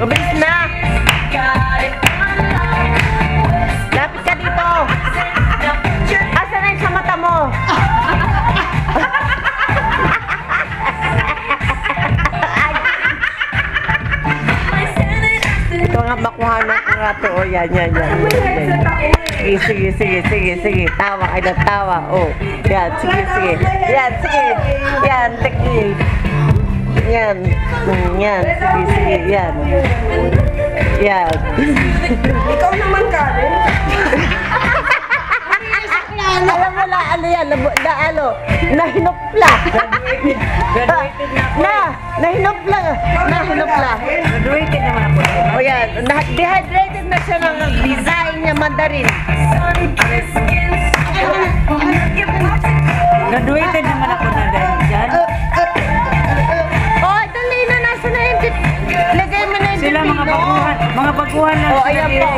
Mabilis na. Lapit ka dito. Asa na yung sa mata mo? Ito nga makuhanan ko nga to. O, yan. Sige. Tawa kayo na tawa. O, yan, sige. Yan, sige. Yan, sige. Yan. Sige. Yan. Ikaw naman, Karen. Alam mo na, ano yan, nahinupla. Nahinupla. Graduated naman ako. O yan, dehydrated na siya ng design niya mandarin. Graduated naman ako na dahil dyan. Oh, dali na, nasa na yung lagay mo na yung Sila mga baguhan lang. Oh, ayan po.